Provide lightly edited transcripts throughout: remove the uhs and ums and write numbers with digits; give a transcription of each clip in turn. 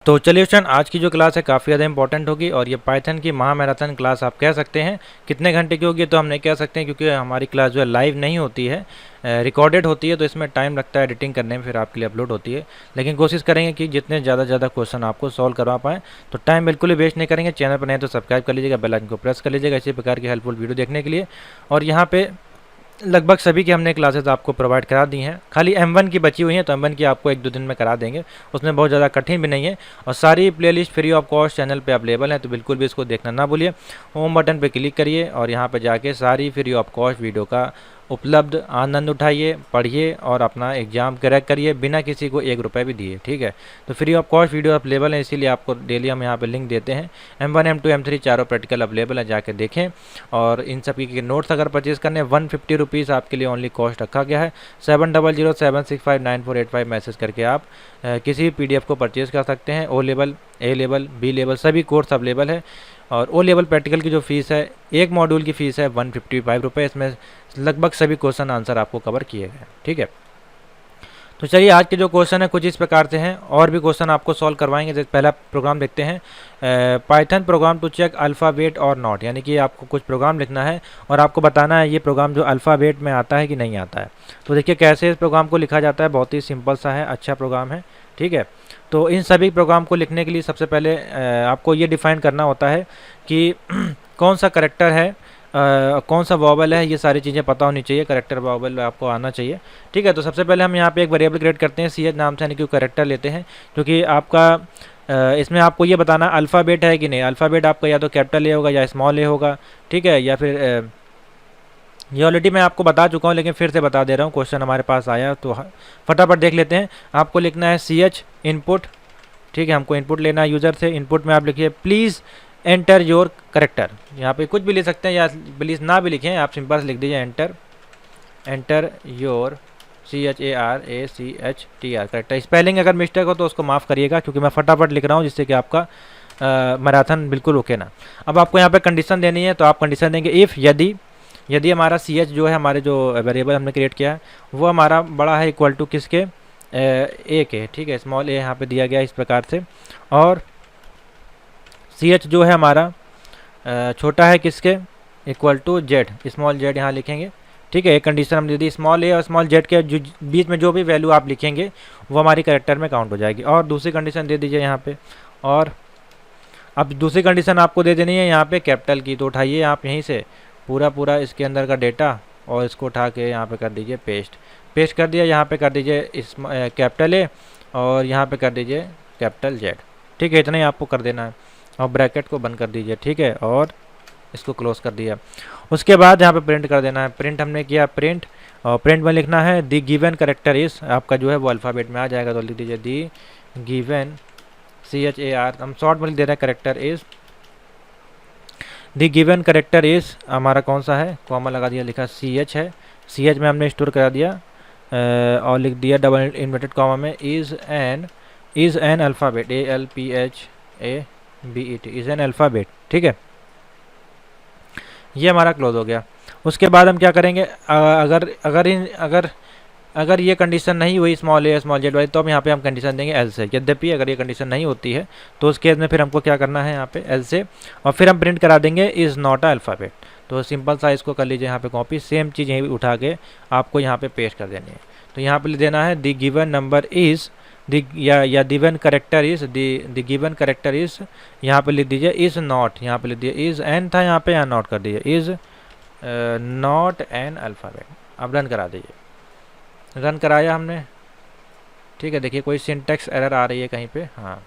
तो चलिए स्टूडेंट, आज की जो क्लास है काफ़ी ज़्यादा इंपॉर्टेंट होगी और ये पाइथन की महामैराथन क्लास आप कह सकते हैं। कितने घंटे की होगी तो हम नहीं कह सकते हैं, क्योंकि हमारी क्लास जो है लाइव नहीं होती है, रिकॉर्डेड होती है, तो इसमें टाइम लगता है एडिटिंग करने में, फिर आपके लिए अपलोड होती है। लेकिन कोशिश करेंगे कि जितने ज़्यादा क्वेश्चन आपको सॉल्व करवा पाएँ। तो टाइम बिल्कुल ही वेस्ट नहीं करेंगे। चैनल पर नहीं तो सब्सक्राइब कर लीजिएगा, बेल आइकन को प्रेस कर लीजिएगा इसी प्रकार की हेल्पफुल वीडियो देखने के लिए। और यहाँ पे लगभग सभी की हमने क्लासेस आपको प्रोवाइड करा दी हैं। खाली M1 की बची हुई हैं, तो M1 की आपको 1-2 दिन में करा देंगे। उसमें बहुत ज़्यादा कठिन भी नहीं है और सारी playlist free of cost channel पे अवेलेबल है, तो बिल्कुल भी इसको देखना ना भूलिए। होम बटन पे क्लिक करिए और यहाँ पे जाके सारी फ्री ऑफ कॉस्ट वीडियो का उपलब्ध आनंद उठाइए, पढ़िए और अपना एग्जाम क्रैक करिए बिना किसी को 1 रुपये भी दिए। ठीक है, तो free of cost video available है, इसीलिए आपको डेली हम यहाँ पे लिंक देते हैं। M1 M2 M3 चारों प्रैक्टिकल अवेलेबल है, जाके देखें। और इन सब की नोट्स अगर परचेज करने 150 रुपीज़ आपके लिए ओनली कॉस्ट रखा गया है। 7007659485 मैसेज करके आप किसी भी PDF को परचेज़ कर सकते हैं। O level, A level, B level सभी कोर्स अवेलेबल है। और O लेवल प्रैक्टिकल की जो फीस है, एक मॉड्यूल की फ़ीस है 155 रुपये। इसमें लगभग सभी क्वेश्चन आंसर आपको कवर किए गए हैं। ठीक है, तो चलिए आज के जो क्वेश्चन है कुछ इस प्रकार से हैं, और भी क्वेश्चन आपको सॉल्व करवाएंगे। जैसे पहला प्रोग्राम देखते हैं, Python program to check alphabet or not, यानी कि आपको कुछ प्रोग्राम लिखना है और आपको बताना है ये प्रोग्राम जो अल्फ़ाबेट में आता है कि नहीं आता है। तो देखिए कैसे इस प्रोग्राम को लिखा जाता है, बहुत ही सिंपल सा है, अच्छा प्रोग्राम है। ठीक है, तो इन सभी प्रोग्राम को लिखने के लिए सबसे पहले आपको ये डिफ़ाइन करना होता है कि कौन सा करेक्टर है, कौन सा वॉवल है, ये सारी चीज़ें पता होनी चाहिए। करेक्टर वॉवल आपको आना चाहिए। ठीक है, तो सबसे पहले हम यहाँ पे एक वेरिएबल क्रिएट करते हैं CH नाम से, यानी कि करेक्टर लेते हैं, क्योंकि आपका इसमें आपको ये बताना अल्फ़ाबेट है कि नहीं। अल्फ़ाबेट आपका या तो कैपिटल ए होगा या स्मॉल ए होगा। ठीक है, या फिर ये ऑलरेडी मैं आपको बता चुका हूँ, लेकिन फिर से बता दे रहा हूँ, क्वेश्चन हमारे पास आया तो फटाफट देख लेते हैं। आपको लिखना है CH इनपुट। ठीक है, हमको इनपुट लेना है यूज़र से। इनपुट में आप लिखिए प्लीज़ एंटर योर करेक्टर। यहाँ पे कुछ भी लिख सकते हैं या प्लीज़ ना भी लिखें, आप सिंपल से लिख दीजिए enter your CHARACHTR character. Spelling अगर मिस्टेक हो तो उसको माफ़ करिएगा, क्योंकि मैं फटाफट लिख रहा हूँ जिससे कि आपका मैराथन बिल्कुल रुके ना। अब आपको यहाँ पे कंडीशन देनी है, तो आप कंडीशन देंगे इफ़ यदि हमारा CH जो है, हमारे जो वेरिएबल हमने क्रिएट किया है वो हमारा बड़ा है इक्वल टू किसके, A के। ठीक है, स्मॉल a यहाँ पे दिया गया इस प्रकार से। और CH जो है हमारा छोटा है किसके, equal to Z, small z यहाँ लिखेंगे। ठीक है, एक कंडीशन हमने दी, स्मॉल a और स्मॉल z के जो बीच में जो भी वैल्यू आप लिखेंगे वो हमारी करेक्टर में काउंट हो जाएगी। और दूसरी कंडीशन दे दीजिए यहाँ पे। और अब दूसरी कंडीशन आपको दे देनी है यहाँ पे कैपिटल की। तो उठाइए आप यहीं से पूरा इसके अंदर का डेटा और इसको उठा के यहाँ पे कर दीजिए पेस्ट कर दिया। यहाँ पे कर दीजिए इस कैपिटल A और यहाँ पे कर दीजिए कैपिटल Z। ठीक है, इतना ही आपको कर देना है और ब्रैकेट को बंद कर दीजिए। ठीक है, और इसको क्लोज कर दिया। उसके बाद यहाँ पे प्रिंट कर देना है। प्रिंट हमने किया प्रिंट, और प्रिंट में लिखना है दी गिवन करेक्टर इज, आपका जो है वो अल्फ़ाबेट में आ जाएगा, तो लिख दीजिए दी गिवन CHAR, हम शॉर्ट में लिख दे रहे हैं character is. The given character is हमारा कौन सा है, कॉमा लगा दिया, लिखा CH है। CH में हमने स्टोर करा दिया और लिख दिया डबल इन्वर्टेड कॉमा में is an alphabet, ALPHABET, is an alphabet. ठीक है, ये हमारा क्लोज हो गया। उसके बाद हम क्या करेंगे, अगर ये कंडीशन नहीं हुई स्मॉल a स्मॉल z वाली, तो हम यहाँ पे हम कंडीशन देंगे एल से। यद्यपि अगर ये कंडीशन नहीं होती है तो उस केस में फिर हमको क्या करना है, यहाँ पे एल से, और फिर हम प्रिंट करा देंगे इज़ नॉट अ अल्फ़ाबेट। तो सिंपल सा इसको कर लीजिए यहाँ पे कॉपी, सेम चीज़ यहीं उठा के आपको यहाँ पे पेस्ट कर देनी है। तो यहाँ पे लिख देना है दी गिवन नंबर इज़ या given character is, the given character is, यहाँ पे लिख दीजिए इज़ नॉट, यहाँ पे लिख दीजिए इज़ एन था, यहाँ पे या नॉट कर दीजिए इज़ नॉट एन अल्फ़ाबेट। अब रन करा दीजिए। रन कराया हमने। ठीक है, देखिए कोई सिंटेक्स एरर आ रही है कहीं पे। हाँ,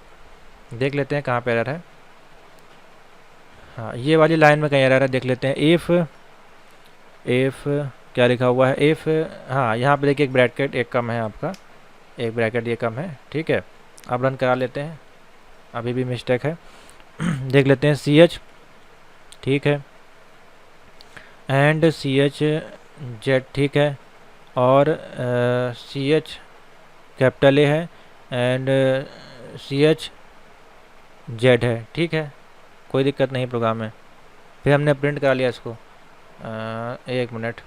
देख लेते हैं कहाँ पे एरर है। हाँ, ये वाली लाइन में कहीं एरर है, देख लेते हैं। इफ़ क्या लिखा हुआ है, इफ़, हाँ यहाँ पे देखिए एक ब्रैकेट एक कम है, आपका एक ब्रैकेट ये कम है। ठीक है, अब रन करा लेते हैं, अभी भी मिस्टेक है। देख लेते हैं CH, ठीक है, एंड CHZ, ठीक है, और CH कैपिटल A है एंड CHZ है। ठीक है, कोई दिक्कत नहीं प्रोग्राम में। फिर हमने प्रिंट करा लिया इसको। एक मिनट,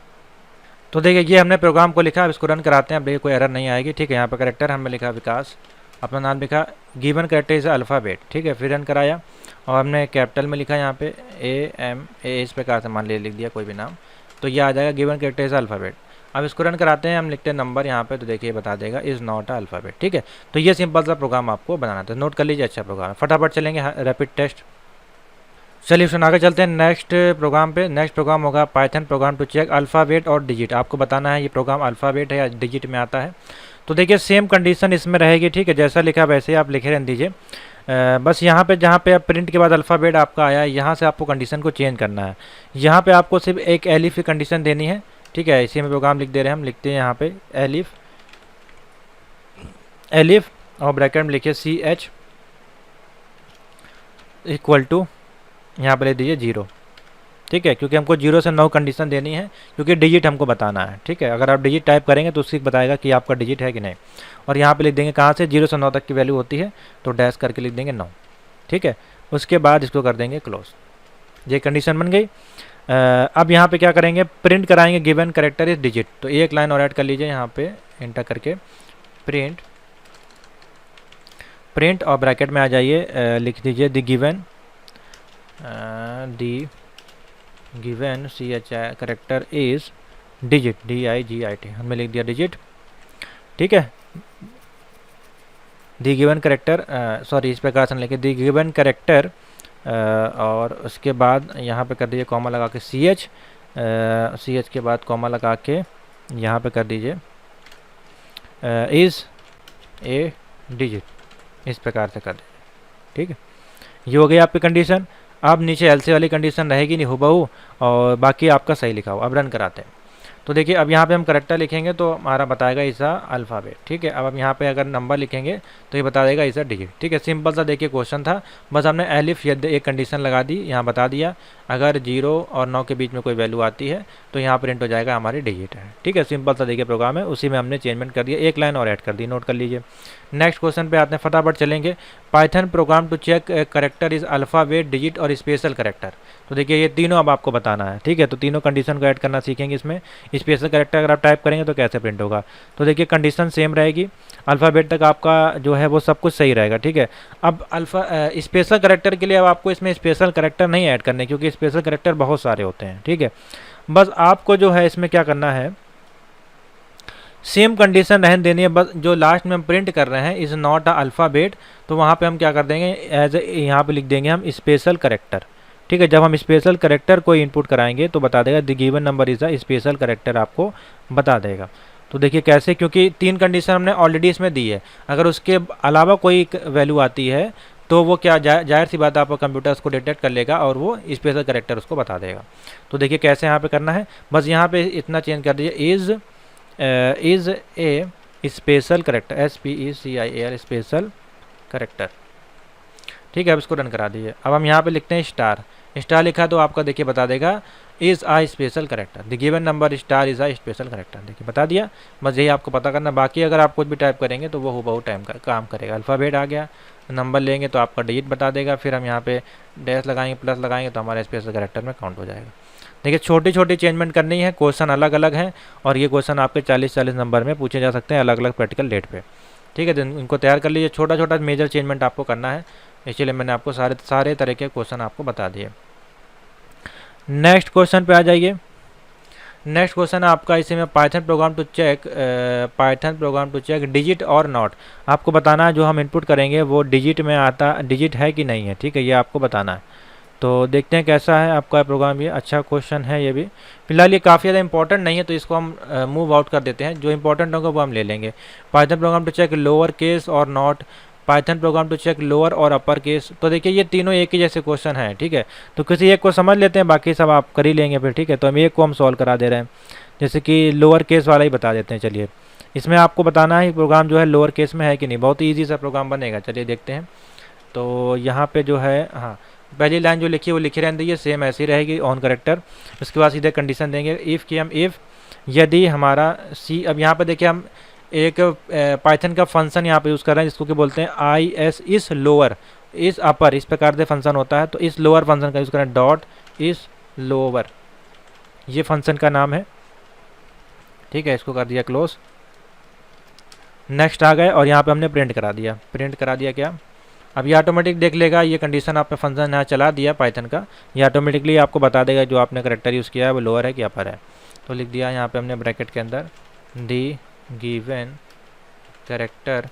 तो देखिए ये हमने प्रोग्राम को लिखा। अब इसको रन कराते हैं। अब देखिए कोई एरर नहीं आएगी। ठीक है, यहाँ पर करेक्टर हमने लिखा विकास अपना नाम लिखा, गिवन कैरेक्टर इज अल्फ़ाबेट, ठीक है। फिर रन कराया और हमने कैपिटल में लिखा यहाँ पे AMA, इस प्रकार से मान लिख दिया कोई भी नाम, तो ये आ जाएगा गिवन कैरेक्टर इज अल्फ़ाबेट। अब इसको रन कराते हैं, हम लिखते हैं नंबर यहाँ पे, तो देखिए बता देगा इज़ नॉट अ अल्फ़ाबेट, ठीक है। तो ये सिंपल सा प्रोग्राम आपको बनाना था, नोट कर लीजिए, अच्छा प्रोग्राम है। फटाफट चलेंगे रैपिड टेस्ट। चलिए फिर आगे चलते हैं नेक्स्ट प्रोग्राम पे। नेक्स्ट प्रोग्राम होगा Python program to check alphabet or digit. आपको बताना है ये प्रोग्राम अल्फ़ाबेट है या डिजिट में आता है। तो देखिए सेम कंडीशन इसमें रहेगी, ठीक है, जैसा लिखा वैसे ही आप लिखे रहने दीजिए। बस यहाँ पे जहाँ पे आप प्रिंट के बाद अल्फ़ाबेट आपका आया है, यहाँ से आपको कंडीशन को चेंज करना है। यहाँ पे आपको सिर्फ एक एलिफ की कंडीशन देनी है, ठीक है। इसी में प्रोग्राम लिख दे रहे हैं, हम लिखते हैं यहाँ पे एलिफ, एलिफ और ब्रैकेट में लिखिए CH इक्वल टू, यहाँ पर ले दीजिए 0, ठीक है, क्योंकि हमको 0 से 9 कंडीशन देनी है, क्योंकि डिजिट हमको बताना है, ठीक है। अगर आप डिजिट टाइप करेंगे तो उससे बताएगा कि आपका डिजिट है कि नहीं। और यहाँ पे लिख देंगे कहाँ से 0 से 9 तक की वैल्यू होती है, तो डैश करके लिख देंगे 9, ठीक है। उसके बाद इसको कर देंगे क्लोज, ये कंडीशन बन गई। अब यहाँ पे क्या करेंगे, प्रिंट कराएंगे गिवन कैरेक्टर इज डिजिट। तो एक लाइन और ऐड कर लीजिए यहाँ पे, एंटर करके प्रिंट, प्रिंट और ब्रैकेट में आ जाइए, लिख दीजिए the given, the given CH character is digit, DIGIT, हमने लिख दिया डिजिट, ठीक है। दी गिवन करेक्टर, सॉरी इस प्रकार से लिखे दी गिवन करेक्टर, और उसके बाद यहाँ पे कर दीजिए कॉमा लगा के CH के बाद कॉमा लगा के यहाँ पे कर दीजिए इज़ ए डिजिट, इस प्रकार से कर दीजिए, ठीक है। ये हो गई आपकी कंडीशन। अब नीचे एल्से वाली कंडीशन रहेगी नहीं हुबहू, और बाकी आपका सही लिखा हो। अब रन कराते हैं, तो देखिए अब यहाँ पे हम करेक्टर लिखेंगे तो हमारा बताएगा इसा अल्फ़ाबेट, ठीक है। अब हम यहाँ पे अगर नंबर लिखेंगे तो ये बता देगा इसा डिजिट, ठीक है। सिंपल सा देखिए क्वेश्चन था, बस हमने एलिफ यद एक कंडीशन लगा दी, यहाँ बता दिया अगर 0 और 9 के बीच में कोई वैल्यू आती है तो यहाँ प्रिंट हो जाएगा हमारी डिजिट है, ठीक है। सिंपल सा देखिए प्रोग्राम है, उसी में हमने चेंजमेंट कर दिया, एक लाइन और ऐड कर दी, नोट कर लीजिए। नेक्स्ट क्वेश्चन पे आते हैं, फटाफट चलेंगे। Python program to check character is alphabet, digit or special character. तो देखिए ये तीनों अब आपको बताना है, ठीक है। तो तीनों कंडीशन को ऐड करना सीखेंगे इसमें। स्पेशल करेक्टर अगर आप टाइप करेंगे तो कैसे प्रिंट होगा, तो देखिए कंडीशन सेम रहेगी, अल्फ़ाबेट तक आपका जो है वो सब कुछ सही रहेगा, ठीक है। अब स्पेशल करेक्टर के लिए अब आपको इसमें स्पेशल करेक्टर नहीं ऐड करने, क्योंकि स्पेशल करेक्टर बहुत सारे होते हैं, ठीक है। बस आपको जो है इसमें क्या करना है, सेम कंडीशन रहने देनी है, बस जो लास्ट में हम प्रिंट कर रहे हैं इज़ नॉट अ अल्फ़ाबेट, तो वहाँ पे हम क्या कर देंगे, एज यहाँ पे लिख देंगे हम स्पेशल करेक्टर, ठीक है। जब हम स्पेशल करेक्टर को इनपुट कराएंगे तो बता देगा the given number is a special character, आपको बता देगा। तो देखिए कैसे, क्योंकि 3 कंडीशन हमने ऑलरेडी इसमें दी है, अगर उसके अलावा कोई वैल्यू आती है तो वो क्या जाहिर सी बात है आपका कंप्यूटर उसको डिटेक्ट कर लेगा और वो स्पेशल करेक्टर उसको बता देगा। तो देखिए कैसे यहाँ पे करना है, बस यहाँ पे इतना चेंज कर दीजिए, is a special character, SPECIAL special character, ठीक है। अब इसको रन करा दीजिए। अब हम यहाँ पे लिखते हैं स्टार, स्टार लिखा तो आपका देखिए बता देगा is a special character, the given number star is a special character, देखिए बता दिया। बस यही आपको पता करना, बाकी अगर आप कुछ भी टाइप करेंगे तो वो हुबहू टाइम का काम करेगा। अल्फ़ाबेट आ गया, नंबर लेंगे तो आपका डिजिट बता देगा, फिर हम यहाँ पे डैश लगाएंगे, प्लस लगाएंगे तो हमारा स्पेशल करेक्टर में काउंट हो जाएगा। देखिए छोटी छोटी चेंजमेंट करनी है, क्वेश्चन अलग अलग हैं और ये क्वेश्चन आपके 40-40 नंबर में पूछे जा सकते हैं अलग अलग प्रैक्टिकल डेट पे, ठीक है। तो इनको तैयार कर लीजिए, छोटा छोटा मेजर चेंजमेंट आपको करना है, इसलिए मैंने आपको सारे तरह के क्वेश्चन आपको बता दिए। नेक्स्ट क्वेश्चन पे आ जाइए। नेक्स्ट क्वेश्चन है आपका इसी में Python program to check digit or not. आपको बताना है जो हम इनपुट करेंगे वो डिजिट में आता, डिजिट है कि नहीं है, ठीक है, ये आपको बताना है। तो देखते हैं कैसा है आपका प्रोग्राम, ये अच्छा क्वेश्चन है ये भी। फिलहाल ये काफ़ी ज़्यादा इंपॉर्टेंट नहीं है तो इसको हम मूव आउट कर देते हैं, जो इंपॉर्टेंट होगा वो हम ले लेंगे। Python program to check lower case और not, Python program to check lower और अपर केस। तो देखिए ये तीनों एक ही जैसे क्वेश्चन हैं, ठीक है। तो किसी एक को समझ लेते हैं, बाकी सब आप कर ही लेंगे फिर, ठीक है। तो हम एक को हम सॉल्व करा दे रहे हैं, जैसे कि लोअर केस वाला ही बता देते हैं। चलिए इसमें आपको बताना है प्रोग्राम जो है लोअर केस में है कि नहीं, बहुत ही ईजी सा प्रोग्राम बनेगा। चलिए देखते हैं। तो यहाँ पे जो है, हाँ, पहली लाइन जो लिखी है वो लिखी रहने दीजिए, सेम ऐसी रहेगी ऑन करेक्टर। उसके बाद सीधे कंडीशन देंगे इफ़ की हम इफ़ यदि हमारा सी, अब यहाँ पे देखिए हम एक पाइथन का फंक्शन यहाँ पे यूज़ कर रहे हैं जिसको कि बोलते हैं IS इस लोअर इस अपर, इस प्रकार से फंक्शन होता है। तो इस लोअर फंक्शन का यूज़ करें, डॉट इस लोअर, ये फंक्शन का नाम है, ठीक है। इसको कर दिया क्लोज। नेक्स्ट आ गए और यहाँ पे हमने प्रिंट करा दिया। प्रिंट करा दिया क्या, अब ये ऑटोमेटिक देख लेगा, ये कंडीशन आपने फंक्शन यहाँ चला दिया पाइथन का, ये ऑटोमेटिकली आपको बता देगा जो आपने करेक्टर यूज़ किया है वो लोअर है कि अपर है। तो लिख दिया यहाँ पे हमने ब्रैकेट के अंदर the given character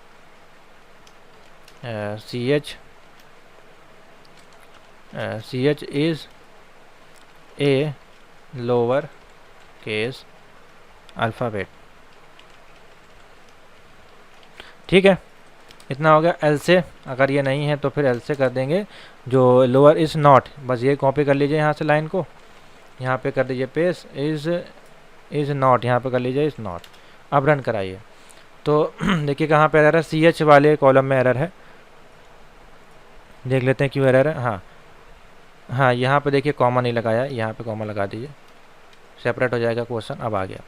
C H is a lower case alphabet. ठीक है, इतना हो गया। एल से अगर ये नहीं है तो फिर एल से कर देंगे जो लोअर इज़ नॉट, बस ये कॉपी कर लीजिए यहाँ से लाइन को, यहाँ पे कर दीजिए पेस्ट इज़ नॉट, यहाँ पे कर लीजिए इज़ नॉट। अब रन कराइए तो देखिए कहाँ पे एरर है, सी एच वाले कॉलम में एरर है, देख लेते हैं क्यों एरर है। हाँ यहाँ पे देखिए कॉमा नहीं लगाया, यहाँ पे कॉमा लगा दीजिए, सेपरेट हो जाएगा क्वेश्चन। अब आ गया,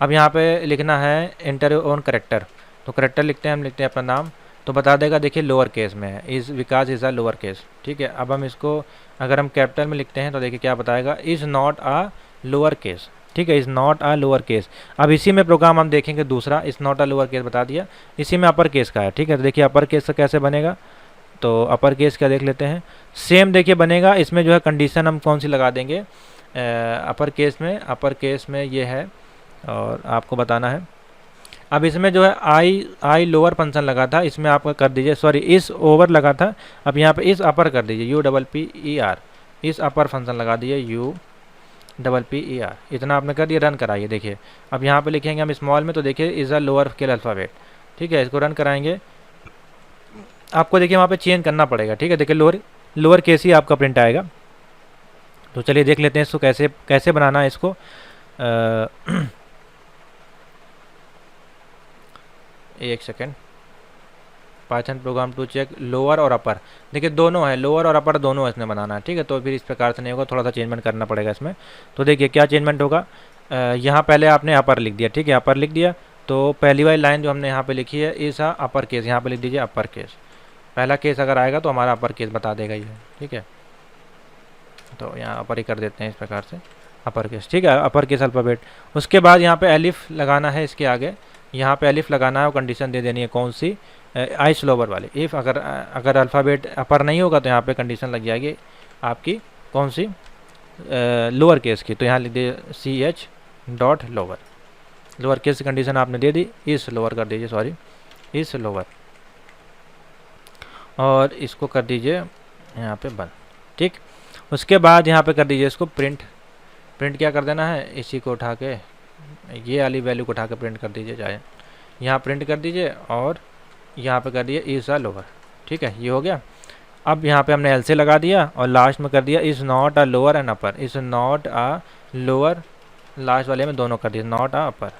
अब यहाँ पे लिखना है इंटर ओन करेक्टर, तो करेक्टर लिखते हैं, हम लिखते हैं अपना नाम, तो बता देगा देखिए लोअर केस में है, is Vikas is a lower case. ठीक है, अब हम इसको अगर हम कैपिटल में लिखते हैं तो देखिए क्या बताएगा, is not a lower case. ठीक है, is not a lower case. अब इसी में प्रोग्राम हम देखेंगे दूसरा, is not a lower case बता दिया, इसी में अपर केस का है। ठीक है, तो देखिए अपर केस का कैसे बनेगा, तो अपर केस का देख लेते हैं, सेम देखिए बनेगा। इसमें जो है कंडीशन हम कौन सी लगा देंगे अपर केस में ये है और आपको बताना है। अब इसमें जो है आई लोअर फंक्शन लगा था, इसमें आप कर दीजिए, सॉरी इस ओवर लगा था, अब यहाँ पे इस अपर कर दीजिए, UPPER, इस अपर फंक्शन लगा दिए UPPER। इतना आपने कर दिया, रन कराइए। देखिए अब यहाँ पे लिखेंगे हम स्मॉल में, तो देखिए is a lower scale alphabet. ठीक है, इसको रन कराएंगे, आपको देखिए वहाँ पे चेंज करना पड़ेगा। ठीक है, देखिए लोअर केस ही आपका प्रिंट आएगा। तो चलिए देख लेते हैं इसको कैसे बनाना है इसको। एक second, Python program to check lower और अपर, देखिए दोनों है, लोअर और अपर दोनों इसमें बनाना है। ठीक है, तो फिर इस प्रकार से नहीं होगा, थोड़ा सा चेंजमेंट करना पड़ेगा इसमें। तो देखिए क्या चेंजमेंट होगा, यहाँ पहले आपने अपर लिख दिया। ठीक है, अपर लिख दिया, तो पहली वाली लाइन जो हमने यहाँ पे लिखी है इस अपर केस, यहाँ पे लिख दीजिए अपर केस। पहला केस अगर आएगा तो हमारा अपर केस बता देगा ये। ठीक है, तो यहाँ अपर ही कर देते हैं इस प्रकार से, अपर केस। ठीक है, अपर केस अल्फ़ाबेट। उसके बाद यहाँ पे एलिफ लगाना है, इसके आगे यहाँ पे एलिफ लगाना है और कंडीशन दे देनी है कौन सी, आई स्लोवर वाली। इफ़ अगर अल्फ़ाबेट अपर नहीं होगा तो यहाँ पे कंडीशन लग जाएगी आपकी कौन सी, लोअर केस की, तो यहाँ लिख दीजिए CH डॉट लोअर केस की कंडीशन आपने दे दी, इस लोअर कर दीजिए, सॉरी इस लोअर, और इसको कर दीजिए यहाँ पे बंद। ठीक, उसके बाद यहाँ पे कर दीजिए इसको प्रिंट क्या कर देना है, इसी को उठा के ये वाली वैल्यू को उठा के प्रिंट कर दीजिए, चाहे यहाँ प्रिंट कर दीजिए और यहाँ पे कर दिया इज़ अ लोअर। ठीक है, ये हो गया। अब यहाँ पे हमने एल से लगा दिया और लास्ट में कर दिया is not a lower and upper, is not a lower, last वाले में दोनों कर दिया, नॉट अ अपर।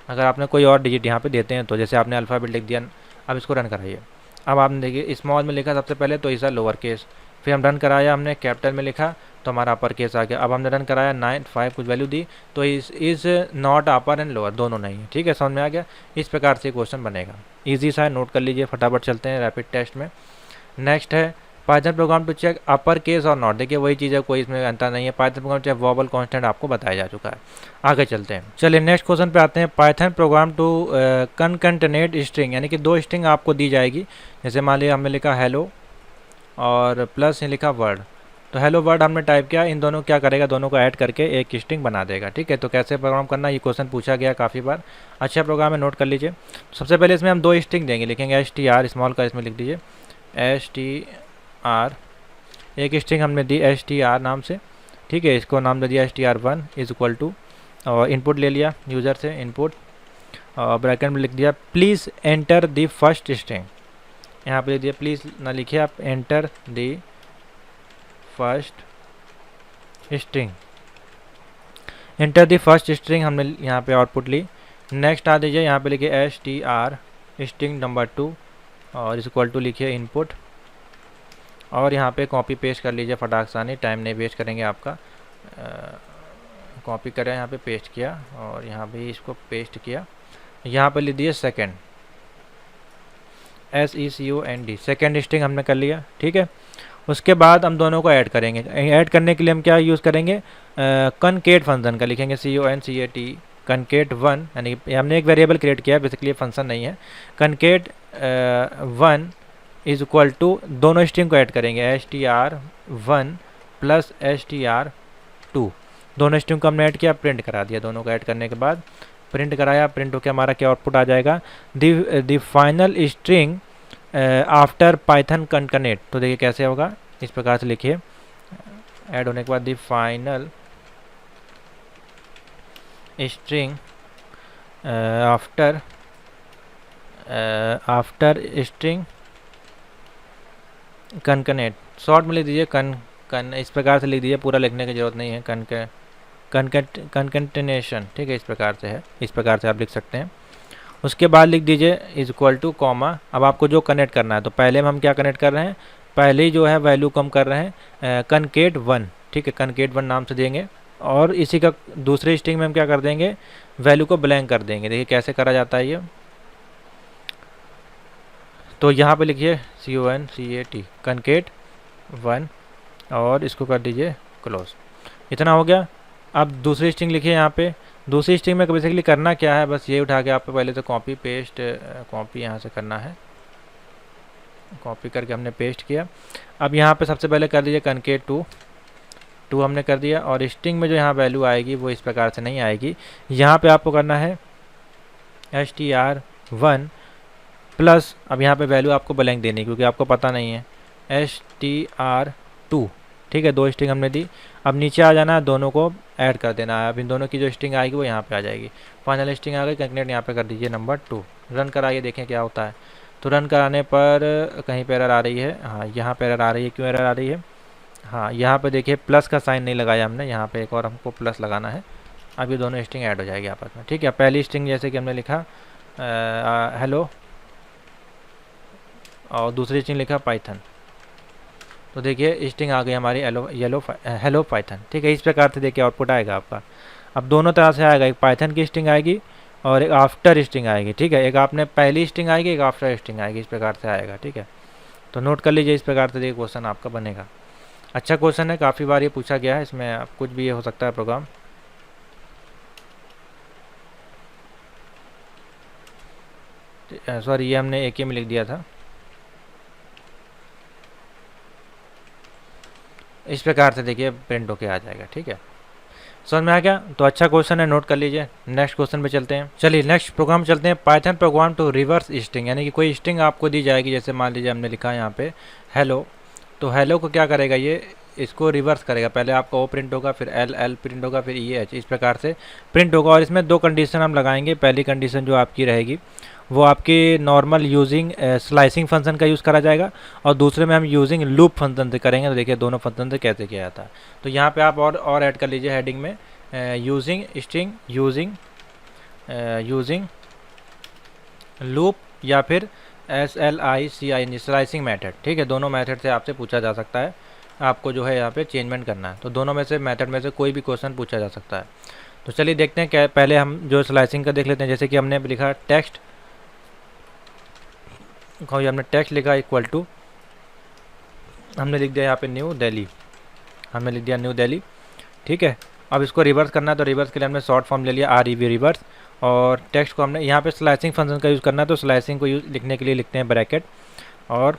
अगर आपने कोई और डिजिट यहाँ पे देते हैं तो जैसे आपने अल्फ़ाबेट लिख दिया। अब इसको रन कराइए, अब आपने देखिए स्मॉल में लिखा सबसे पहले तो इज़ अ लोअर केस, फिर हम रन कराया, हमने कैपिटल में लिखा तो हमारा अपर केस आ गया। अब हमने रन कराया 9 5 कुछ वैल्यू दी तो is not upper and lower दोनों नहीं है। ठीक है, समझ में आ गया। इस प्रकार से क्वेश्चन बनेगा, इजी सा है, नोट कर लीजिए। फटाफट चलते हैं रैपिड टेस्ट में। नेक्स्ट है Python program to check upper case और नॉट, देखिए वही चीज़ है, कोई इसमें अंतर नहीं है। Python program check vowel consonant आपको बताया जा चुका है। आगे चलते हैं, चलिए नेक्स्ट क्वेश्चन पे आते हैं। पाइथन प्रोग्राम टू कनकैटिनेट स्ट्रिंग, यानी कि दो स्ट्रिंग आपको दी जाएगी। जैसे मान लिया हमने लिखा हेलो और प्लस लिखा वर्ड, तो हेलो वर्ड हमने टाइप किया, इन दोनों क्या करेगा, दोनों को ऐड करके एक स्ट्रिंग बना देगा। ठीक है, तो कैसे प्रोग्राम करना, ये क्वेश्चन पूछा गया काफ़ी बार। अच्छा प्रोग्राम है, नोट कर लीजिए। सबसे पहले इसमें हम दो स्ट्रिंग देंगे, लिखेंगे STR, स्मॉल का इसमें लिख दीजिए STR, एक स्ट्रिंग हमने दी STR नाम से। ठीक है, इसको नाम दे दिया STR1 इज इक्वल टू, और इनपुट ले लिया यूज़र से इनपुट, और ब्रैकेट में लिख दिया please enter the first string. यहाँ पे लिख दिया, प्लीज़ ना लिखिए आप, enter the first string, enter the first string हमने यहाँ पे आउटपुट ली। नेक्स्ट आ दीजिए, यहाँ पे लिखिए STR स्ट्रिंग नंबर 2 और इज इक्वल टू लिखिए इनपुट, और यहाँ पे कॉपी पेस्ट कर लीजिए फटाक सानी, टाइम नहीं वेस्ट करेंगे आपका। कॉपी करें, यहाँ पे पेस्ट किया और यहाँ पे इसको पेस्ट किया। यहाँ पे लिख दिए सेकेंड, SECOND, सेकेंड स्ट्रिंग हमने कर लिया। ठीक है, उसके बाद हम दोनों को ऐड करेंगे। ऐड करने के लिए हम क्या यूज़ करेंगे, कनकेट फंक्शन का, लिखेंगे CONCAT कनकेट वन, यानी कि हमने एक वेरिएबल क्रिएट किया है, बेसिकली ये फंक्शन नहीं है। Concat one is equal to, दोनों स्ट्रिंग को ऐड करेंगे, str1 प्लस str2, दोनों स्ट्रिंग को हमने ऐड किया, प्रिंट करा दिया। दोनों को ऐड करने के बाद प्रिंट कराया, प्रिंट होकर हमारा क्या आउटपुट आ जाएगा, the final string after Python concatenate. तो देखिए कैसे होगा, इस प्रकार से लिखिए, ऐड होने के बाद the final string after string concatenate, short में लिख दीजिए कन, इस प्रकार से लिख दीजिए, पूरा लिखने की जरूरत नहीं है, कनकटेनेशन, ठीक है, इस प्रकार से है, इस प्रकार से आप लिख सकते हैं। उसके बाद लिख दीजिए इज इक्वल टू कॉमा। अब आपको जो कनेक्ट करना है, तो पहले में हम क्या कनेक्ट कर रहे हैं, पहले ही जो है वैल्यू को हम कर रहे हैं कनकेट वन, ठीक है, कनकेट वन नाम से देंगे, और इसी का दूसरे स्ट्रिंग में हम क्या कर देंगे, वैल्यू को ब्लैंक कर देंगे। देखिए कैसे करा जाता है ये, तो यहाँ पे लिखिए CONCAT कनकेट वन, और इसको कर दीजिए क्लोज। इतना हो गया। अब दूसरी स्ट्रिंग लिखिए यहाँ पे, दूसरी स्ट्रिंग में बेसिकली करना क्या है, बस ये उठा के आपको पहले तो कॉपी पेस्ट, कॉपी यहाँ से करना है, कॉपी करके हमने पेस्ट किया। अब यहाँ पे सबसे पहले कर दीजिए कनकेट टू हमने कर दिया, और स्ट्रिंग में जो यहाँ वैल्यू आएगी वो इस प्रकार से नहीं आएगी, यहाँ पे आपको करना है str1 प्लस, अब यहाँ पे वैल्यू आपको ब्लैंक देनी, क्योंकि आपको पता नहीं है, str2, ठीक है, दो स्ट्रिंग हमने दी। अब नीचे आ जाना है, दोनों को ऐड कर देना है। अब इन दोनों की जो स्ट्रिंग आएगी वो यहाँ पे आ जाएगी, फाइनल स्ट्रिंग आ गई, कंकनेट यहाँ पे कर दीजिए नंबर 2, रन कराइए, देखें क्या होता है। तो रन कराने पर कहीं पर एरर आ रही है, हाँ यहाँ पर एरर आ रही है, क्यों एरर आ रही है, हाँ यहाँ पे देखिए प्लस का साइन नहीं लगाया हमने, यहाँ पे एक और हमको प्लस लगाना है। अब ये दोनों स्ट्रिंग ऐड हो जाएगी आपस में, ठीक है। पहली स्ट्रिंग जैसे कि हमने लिखा हेलो, और दूसरी स्ट्रिंग लिखा पाइथन, तो देखिए स्ट्रिंग आ गई हमारी हेलो पाइथन, ठीक है। इस प्रकार से देखिए आउटपुट आएगा आपका। अब दोनों तरह से आएगा, एक पाइथन की स्ट्रिंग आएगी और एक आफ्टर स्ट्रिंग आएगी, ठीक है, एक आपने पहली स्ट्रिंग आएगी, एक आफ्टर स्ट्रिंग आएगी, इस प्रकार से आएगा, ठीक है। तो नोट कर लीजिए, इस प्रकार से देखिए क्वेश्चन आपका बनेगा। अच्छा क्वेश्चन है, काफ़ी बार ये पूछा गया है, इसमें आप कुछ भी ये हो सकता है प्रोग्राम। सॉरी, ये हमने एक ही में लिख दिया था, इस प्रकार से देखिए प्रिंट होके आ जाएगा, ठीक है। समझ में आ गया? तो अच्छा क्वेश्चन है, नोट कर लीजिए। नेक्स्ट क्वेश्चन पे चलते हैं। चलिए नेक्स्ट प्रोग्राम चलते हैं, Python program to reverse string, यानी कि कोई स्ट्रिंग आपको दी जाएगी, जैसे मान लीजिए हमने लिखा है यहाँ पे हेलो, तो हेलो को क्या करेगा, ये इसको रिवर्स करेगा, पहले आपका ओ प्रिंट होगा, फिर एल प्रिंट होगा, फिर EH, इस प्रकार से प्रिंट होगा। और इसमें दो कंडीशन हम लगाएंगे। पहली कंडीशन जो आपकी रहेगी वो आपकी नॉर्मल यूजिंग स्लाइसिंग फंक्शन का यूज़ करा जाएगा, और दूसरे में हम यूजिंग लूप फंक्शन से करेंगे। तो देखिए दोनों फंक्शन से कैसे किया जाता है। तो यहाँ पे आप और ऐड कर लीजिए हेडिंग में यूजिंग स्ट्रिंग यूजिंग लूप, या फिर SLICING स्लाइसिंग मेथड, ठीक है। दोनों मेथड से आपसे पूछा जा सकता है, आपको जो है यहाँ पे चेंजमेंट करना है। तो दोनों में से मेथड में से कोई भी क्वेश्चन पूछा जा सकता है। तो चलिए देखते हैं, क्या पहले हम जो स्लाइसिंग का देख लेते हैं। जैसे कि हमने लिखा टेक्स्ट, हमने टेक्स्ट लिखा इक्वल टू, हमने लिख दिया यहाँ पे न्यू दिल्ली, हमने लिख दिया न्यू दिल्ली, ठीक है। अब इसको रिवर्स करना है, तो रिवर्स के लिए हमने शॉर्ट फॉर्म ले लिया REV रिवर्स, और टेक्स्ट को हमने यहाँ पे स्लाइसिंग फंक्शन का यूज़ करना है। तो स्लाइसिंग को लिखने के लिए लिखते हैं ब्रैकेट, और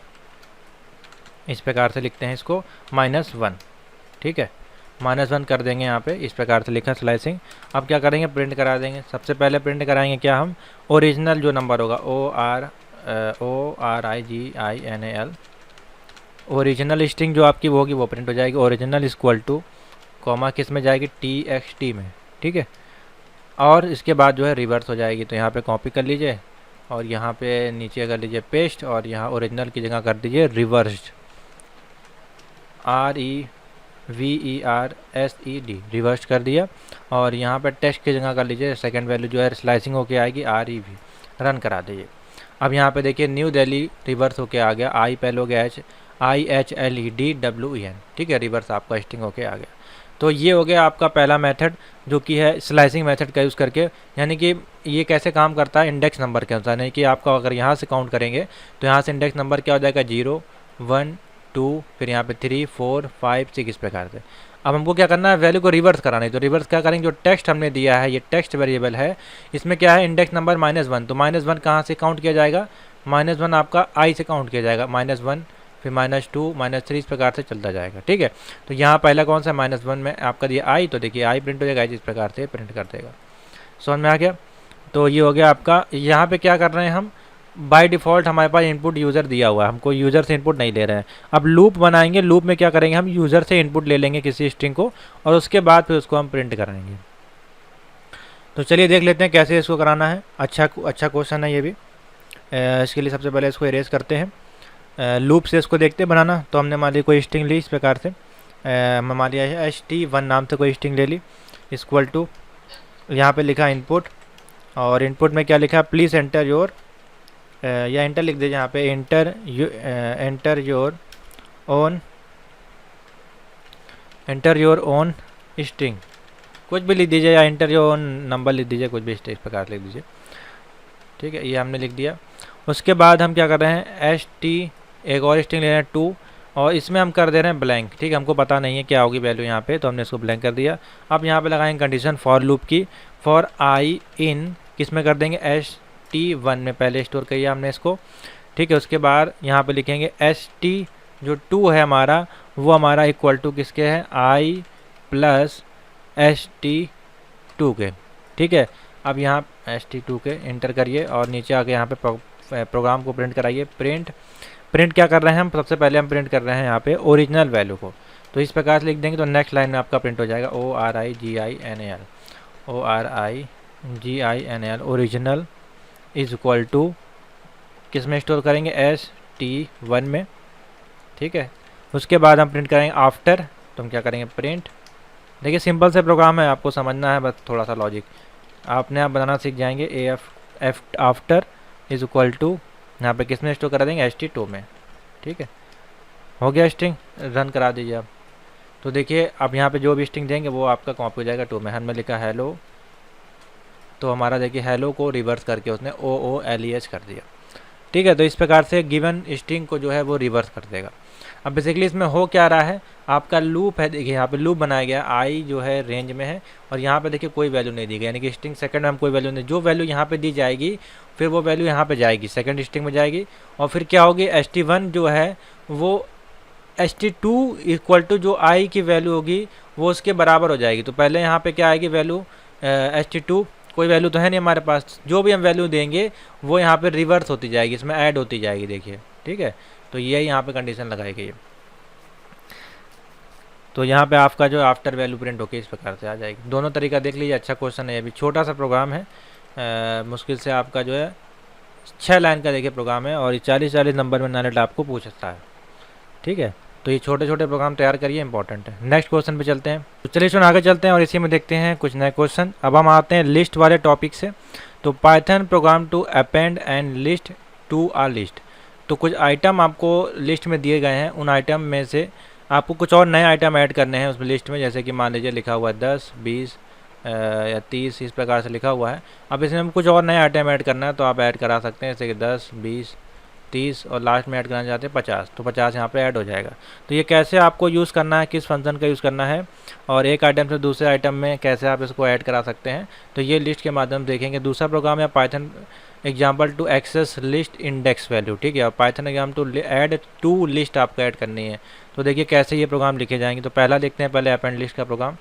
इस प्रकार से लिखते हैं इसको -1, ठीक है, -1 कर देंगे यहाँ पे, इस प्रकार से लिखा स्लाइसिंग। अब क्या करेंगे, प्रिंट करा देंगे। सबसे पहले प्रिंट कराएंगे क्या, हम ओरिजिनल जो नंबर होगा ORIGINAL, ओरिजिनल स्ट्रिंग जो आपकी वो होगी वो प्रिंट हो जाएगी। ओरिजिनल इक्वल टू कॉमा किस में जाएगी, TXT में, ठीक है। और इसके बाद जो है रिवर्स हो जाएगी। तो यहाँ पे कॉपी कर लीजिए, और यहाँ पे नीचे कर लीजिए पेस्ट, और यहाँ ओरिजिनल की जगह कर दीजिए रिवर्स्ड, REVERSED, रिवर्स कर दिया। और यहाँ पे टेक्स्ट की जगह कर लीजिए सेकंड वैल्यू जो है स्लाइसिंग होके आएगी REV, रन करा दीजिए। अब यहाँ पे देखिए न्यू दिल्ली रिवर्स होके आ गया, I पहले हो गया IHLEDWEN, ठीक है, रिवर्स आपका स्ट्रिंग होके आ गया। तो ये हो गया आपका पहला मेथड, जो कि है स्लाइसिंग मेथड का यूज़ करके। यानी कि ये कैसे काम करता है, इंडेक्स नंबर के अनुसार, यानी कि आपका अगर यहाँ से काउंट करेंगे तो यहाँ से इंडेक्स नंबर क्या हो जाएगा, 0 1 2, फिर यहाँ पे 3, 4, 5, 6 इस प्रकार से। अब हमको क्या करना है, वैल्यू को रिवर्स कराना है। तो रिवर्स क्या करेंगे, जो टेक्स्ट हमने दिया है, ये टेक्स्ट वेरिएबल है, इसमें क्या है इंडेक्स नंबर -1, तो -1 कहाँ से काउंट किया जाएगा, -1 आपका आई से काउंट किया जाएगा, -1 फिर -2 -3 इस प्रकार से चलता जाएगा। ठीक है, तो यहाँ पहला कौन सा -1 में आपका दिया आई, तो देखिए आई प्रिंट हो जाएगा, इस प्रकार से प्रिंट कर देगा। समझ में आ गया। तो ये हो गया आपका। यहाँ पे क्या कर रहे हैं हम, बाय डिफ़ॉल्ट हमारे पास इनपुट यूज़र दिया हुआ है, हमको यूज़र से इनपुट नहीं ले रहे हैं। अब लूप बनाएंगे, लूप में क्या करेंगे, हम यूज़र से इनपुट ले लेंगे किसी स्ट्रिंग को और उसके बाद फिर उसको हम प्रिंट कराएंगे। तो चलिए देख लेते हैं कैसे इसको कराना है। अच्छा क्वेश्चन है ये भी। इसके लिए सबसे पहले इसको इरेज करते हैं। लूप से इसको देखते हैं बनाना। तो हमने मान ली कोई स्ट्रिंग ली इस प्रकार से, हमने मान लिया ht1 नाम से कोई स्ट्रिंग ले ली, इक्वल टू यहाँ पे लिखा इनपुट, और इनपुट में क्या लिखा, प्लीज़ एंटर योर, या एंटर लिख दीजिए यहाँ पे, एंटर योर ओन स्ट्रिंग, कुछ भी लिख दीजिए, या एंटर योर ओन नंबर लिख दीजिए, कुछ भी इस प्रकार लिख दीजिए। ठीक है, ये हमने लिख दिया। उसके बाद हम क्या कर रहे हैं, एक और स्ट्रिंग ले रहे हैं 2, और इसमें हम कर दे रहे हैं ब्लैंक। ठीक है, हमको पता नहीं है क्या होगी वैल्यू यहाँ पे, तो हमने इसको ब्लैंक कर दिया। अब यहाँ पे लगाएंगे कंडीशन फॉर लूप की, फॉर आई इन किस में कर देंगे, ht1 में पहले स्टोर किया हमने इसको। ठीक है, उसके बाद यहाँ पे लिखेंगे ht जो 2 है हमारा, वो हमारा इक्वल टू किसके है, i प्लस ht2 के। ठीक है, अब यहाँ ht2 के इंटर करिए और नीचे आके यहाँ पे प्रोग्राम को प्रिंट कराइए। प्रिंट क्या कर रहे हैं हम, सबसे पहले हम प्रिंट कर रहे हैं यहाँ पे ओरिजिनल वैल्यू को, तो इस प्रकार से लिख देंगे। तो नेक्स्ट लाइन में आपका प्रिंट हो जाएगा ORIGINAL original is equal to किस में स्टोर करेंगे, ht1 में। ठीक है, उसके बाद हम प्रिंट करेंगे आफ्टर, तो हम क्या करेंगे प्रिंट। देखिए सिंपल से प्रोग्राम है, आपको समझना है बस थोड़ा सा लॉजिक, आपने आप बनाना सीख जाएंगे। आफ्टर इज इक्वल टू यहाँ पे किस में स्टोर करा देंगे, ht2 में। ठीक है, हो गया स्ट्रिंग, रन करा दीजिए आप। तो देखिए अब यहाँ पे जो भी स्ट्रिंग देंगे वो आपका कॉपी हो जाएगा 2 में। हमने लिखा हेलो, तो हमारा देखिए हेलो को रिवर्स करके उसने OOLEH कर दिया। ठीक है, तो इस प्रकार से गिवन स्ट्रिंग को जो है वो रिवर्स कर देगा। अब बेसिकली इसमें हो क्या रहा है, आपका लूप है, देखिए यहाँ पे लूप बनाया गया, आई जो है रेंज में है, और यहाँ पे देखिए कोई वैल्यू नहीं दी गई, यानी कि स्ट्रिंग सेकंड में हम कोई वैल्यू नहीं, जो वैल्यू यहाँ पे दी जाएगी फिर वो वैल्यू यहाँ पे जाएगी, सेकंड स्ट्रिंग में जाएगी, और फिर क्या होगी, ht1 जो है वो ht2 इक्वल टू जो आई की वैल्यू होगी वो उसके बराबर हो जाएगी। तो पहले यहाँ पे क्या आएगी वैल्यू, ht2 कोई वैल्यू तो है नहीं हमारे पास, जो भी हम वैल्यू देंगे वो यहाँ पे रिवर्स होती जाएगी, इसमें ऐड होती जाएगी। देखिए ठीक है, तो ये यहाँ पे कंडीशन लगाई गई है। तो यहाँ पे आपका जो आफ्टर वैल्यू प्रिंट होकर इस प्रकार से आ जाएगी। दोनों तरीका देख लीजिए, अच्छा क्वेश्चन है, ये भी छोटा सा प्रोग्राम है, मुश्किल से आपका जो है 6 लाइन का देखिए प्रोग्राम है, और ये 40 नंबर में नानेट आपको पूछ सकता है। ठीक है, तो ये छोटे छोटे प्रोग्राम तैयार करिए, इंपॉर्टेंट है। नेक्स्ट क्वेश्चन पे चलते हैं। तो चलिए सुन आगे चलते हैं और इसी में देखते हैं कुछ नए क्वेश्चन। अब हम आते हैं लिस्ट वाले टॉपिक से। तो Python program to append and list to a list. तो कुछ आइटम आपको लिस्ट में दिए गए हैं, उन आइटम में से आपको कुछ और नए आइटम ऐड करने हैं उस लिस्ट में, जैसे कि मान लीजिए लिखा हुआ है 10, 20 या 30 इस प्रकार से लिखा हुआ है। अब इसमें हम कुछ और नए आइटम ऐड करना है तो आप ऐड करा सकते हैं, जैसे कि 10, 20, 30 और लास्ट में ऐड करना चाहते हैं 50, तो 50 यहाँ पे ऐड हो जाएगा। तो ये कैसे आपको यूज़ करना है, किस फंक्शन का यूज़ करना है, और एक आइटम से दूसरे आइटम में कैसे आप इसको ऐड करा सकते हैं, तो ये लिस्ट के माध्यम से देखेंगे। दूसरा प्रोग्राम है Python example to access list index value. ठीक है, और Python exam to add to list आपको ऐड करनी है। तो देखिए कैसे ये प्रोग्राम लिखे जाएंगे। तो पहला देखते हैं पहले अपेंड लिस्ट का प्रोग्राम,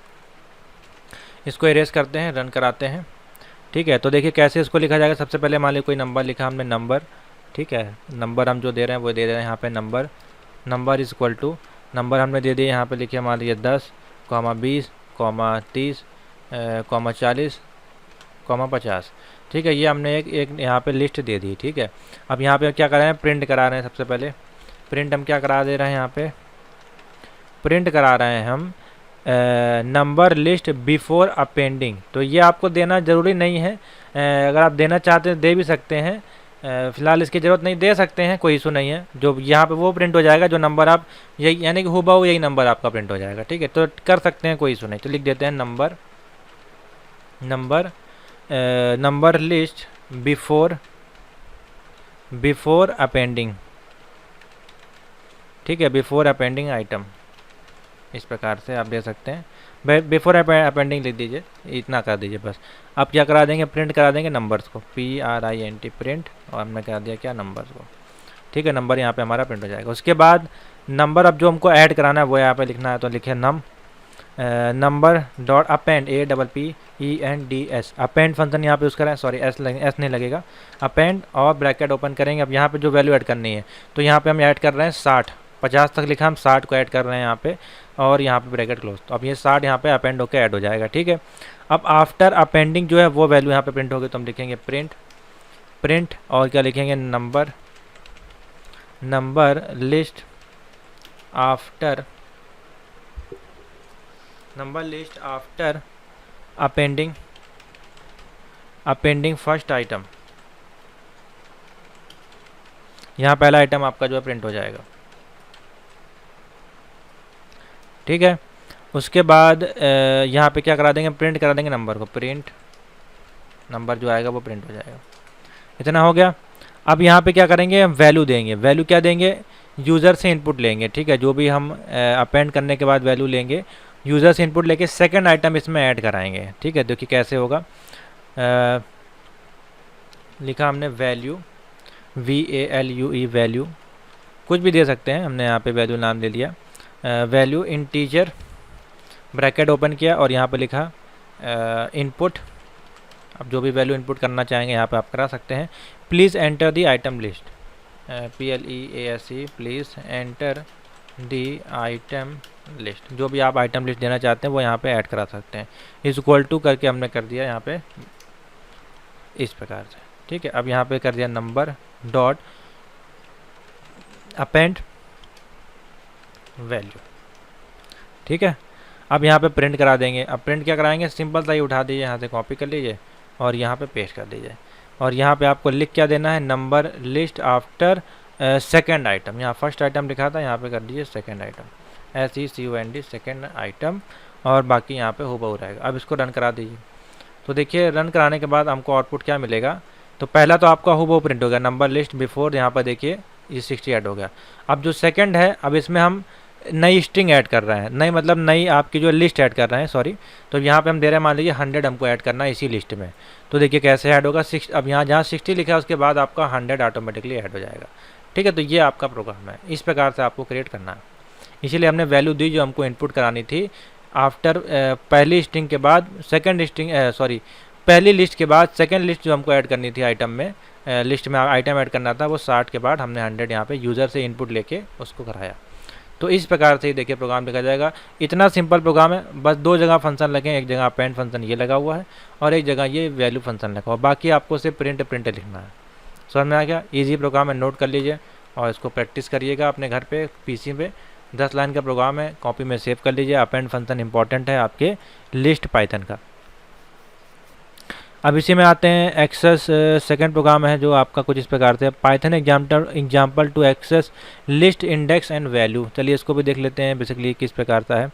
इसको इरेज करते हैं, रन कराते हैं। ठीक है, तो देखिए कैसे इसको लिखा जाएगा। सबसे पहले मान लीजिए कोई नंबर लिखा हमने, नंबर, ठीक है, नंबर हम जो दे रहे हैं वो दे रहे हैं यहाँ पे number is equal to number हमने दे दिए, यहाँ पे लिखिए मान लीजिए 10, 20, 30, 40, 50। ठीक है, ये हमने एक यहाँ पे लिस्ट दे दी। ठीक है, अब यहाँ पे क्या कर रहे हैं, प्रिंट करा रहे हैं। सबसे पहले प्रिंट हम क्या करा दे रहे हैं, यहाँ पे प्रिंट करा रहे हैं हम नंबर लिस्ट बिफोर अपेंडिंग। तो ये आपको देना ज़रूरी नहीं है, अगर आप देना चाहते हैं दे भी सकते हैं, फ़िलहाल इसकी ज़रूरत नहीं, दे सकते हैं, कोई इशू नहीं है। जो यहाँ पे वो प्रिंट हो जाएगा जो नंबर आप, यही यानी कि हुबहू यही नंबर आपका प्रिंट हो जाएगा। ठीक है, तो कर सकते हैं, कोई इशू नहीं। तो लिख देते हैं नंबर लिस्ट बिफोर अपेंडिंग। ठीक है, बिफोर अपेंडिंग आइटम, इस प्रकार से आप दे सकते हैं। बिफोर अपेंडिंग लिख दीजिए, इतना कर दीजिए बस। आप क्या करा देंगे, प्रिंट करा देंगे नंबर्स को, PRINT प्रिंट, और हमने करा दिया क्या, नंबर्स को। ठीक है, नंबर यहाँ पे हमारा प्रिंट हो जाएगा। उसके बाद नंबर अब जो हमको ऐड कराना है वो यहाँ पे लिखना है, तो लिखे number dot append, APPENDS, append function यहाँ पे यूज़ करें, सॉरी एस नहीं लगेगा, अपेंड और ब्रैकेट ओपन करेंगे। अब यहाँ पे जो वैल्यू ऐड करनी है, तो यहाँ पे हम ऐड कर रहे हैं 60, 50 तक लिखा, हम 60 को ऐड कर रहे हैं यहाँ पे, और यहाँ पे ब्रैकेट क्लोज। तो अब ये 60 यहाँ पे अपेंड होकर ऐड हो जाएगा। ठीक है, अब आफ्टर अपेंडिंग जो है वो वैल्यू यहाँ पे प्रिंट होगी, तो हम लिखेंगे प्रिंट और क्या लिखेंगे, number list after appending first item. यहाँ पहला आइटम आपका जो है प्रिंट हो जाएगा। ठीक है, उसके बाद यहाँ पे क्या करा देंगे, प्रिंट करा देंगे नंबर को, प्रिंट नंबर जो आएगा वो प्रिंट हो जाएगा। इतना हो गया। अब यहाँ पे क्या करेंगे, वैल्यू देंगे। वैल्यू क्या देंगे, यूज़र से इनपुट लेंगे। ठीक है, जो भी हम अपेंड करने के बाद वैल्यू लेंगे, यूज़र से इनपुट लेके सेकंड आइटम इसमें ऐड कराएंगे। ठीक है, देखिए कैसे होगा। लिखा हमने वैल्यू, VALUE वैल्यू, कुछ भी दे सकते हैं, हमने यहाँ पे वैल्यू नाम दे दिया, वैल्यू इंटीजर, ब्रैकेट ओपन किया और यहाँ पे लिखा इनपुट। अब जो भी वैल्यू इनपुट करना चाहेंगे यहाँ पे आप करा सकते हैं। Please enter the item list, PLEASE, please enter the item list. जो भी आप आइटम लिस्ट देना चाहते हैं वो यहाँ पे ऐड करा सकते हैं। इज इक्वल टू करके हमने कर दिया यहाँ पे इस प्रकार से। ठीक है, अब यहाँ पे कर दिया नंबर डॉट अपेंड वैल्यू। ठीक है, अब यहाँ पे प्रिंट करा देंगे। अब प्रिंट क्या कराएंगे, सिंपल सा ही उठा दीजिए, यहाँ से कॉपी कर लीजिए और यहाँ पे पेस्ट कर दीजिए। और यहाँ पे आपको लिख क्या देना है, number list after second item. यहाँ फर्स्ट आइटम लिखा था, यहाँ पे कर दीजिए second item, SECOND second item, और बाकी यहाँ पे हुबहू रहेगा। अब इसको रन करा दीजिए। तो देखिए रन कराने के बाद हमको आउटपुट क्या मिलेगा, तो पहला तो आपका हुबहू प्रिंट हो गया, नंबर लिस्ट बिफोर, यहाँ पर देखिए ये 60 ऐड हो गया। अब जो सेकंड है, अब इसमें हम नई स्ट्रिंग ऐड कर रहे हैं, नई मतलब नई आपकी जो लिस्ट ऐड कर रहे हैं, सॉरी। तो यहाँ पे हम दे रहे हैं, मान लीजिए 100 हमको ऐड करना है इसी लिस्ट में। तो देखिए कैसे ऐड होगा, अब यहाँ जहाँ 60 लिखा है उसके बाद आपका 100 ऑटोमेटिकली ऐड हो जाएगा। ठीक है, तो ये आपका प्रोग्राम है, इस प्रकार से आपको क्रिएट करना है। इसीलिए हमने वैल्यू दी जो हमको इनपुट करानी थी आफ्टर पहली स्ट्रिंग के बाद सेकेंड स्ट्रिंग, सॉरी पहली लिस्ट के बाद सेकेंड लिस्ट जो हमको ऐड करनी थी आइटम में, लिस्ट में आइटम ऐड करना था, वो 60 के बाद हमने 100 यहाँ पे यूज़र से इनपुट लेके उसको कराया। तो इस प्रकार से ही देखिए प्रोग्राम लिखा जाएगा। इतना सिंपल प्रोग्राम है, बस दो जगह फंक्शन लगे, एक जगह अपेंड फंक्शन ये लगा हुआ है और एक जगह ये वैल्यू फंक्शन लगा हुआ, बाकी आपको सिर्फ प्रिंट लिखना है। समझ में आ गया, ईजी प्रोग्राम है, नोट कर लीजिए और इसको प्रैक्टिस करिएगा अपने घर पे पीसी पे। 10 लाइन का प्रोग्राम है, कॉपी में सेव कर लीजिए। अपेंड फंक्शन इंपॉर्टेंट है आपके लिस्ट पाइथन का। अब इसी में आते हैं एक्सेस, सेकंड प्रोग्राम है जो आपका कुछ इस प्रकार से, Python example to access list index and value. चलिए इसको भी देख लेते हैं बेसिकली किस प्रकार का है।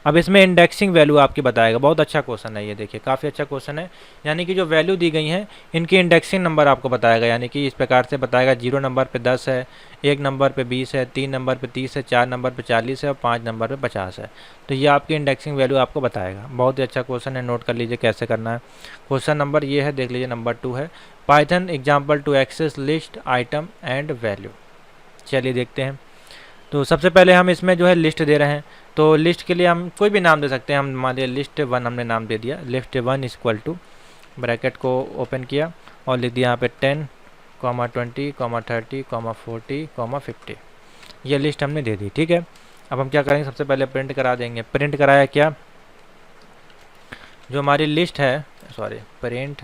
अब इसमें इंडेक्सिंग वैल्यू आपकी बताएगा, बहुत अच्छा क्वेश्चन है ये, देखिए काफ़ी अच्छा क्वेश्चन है। यानी कि जो वैल्यू दी गई हैं इनकी इंडेक्सिंग नंबर आपको बताएगा, यानी कि इस प्रकार से बताएगा 0 नंबर पे 10 है, 1 नंबर पे 20 है, 3 नंबर पे 30 है, 4 नंबर पे 40 है और 5 नंबर पे 50 है। तो ये आपकी इंडेक्सिंग वैल्यू आपको बताएगा। बहुत ही अच्छा क्वेश्चन है, नोट कर लीजिए कैसे करना है। क्वेश्चन नंबर ये है, देख लीजिए नंबर 2 है, Python example to access list item and value. चलिए देखते हैं। तो सबसे पहले हम इसमें जो है लिस्ट दे रहे हैं, तो लिस्ट के लिए हम कोई भी नाम दे सकते हैं। हम मान लिया लिस्ट 1 हमने नाम दे दिया, लिस्ट 1 इक्वल टू, ब्रैकेट को ओपन किया और लिख दिया यहाँ पे 10, 20, 30, 40, 50। ये लिस्ट हमने दे दी। ठीक है, अब हम क्या करेंगे, सबसे पहले प्रिंट करा देंगे। प्रिंट कराया क्या, जो हमारी लिस्ट है, सॉरी प्रिंट,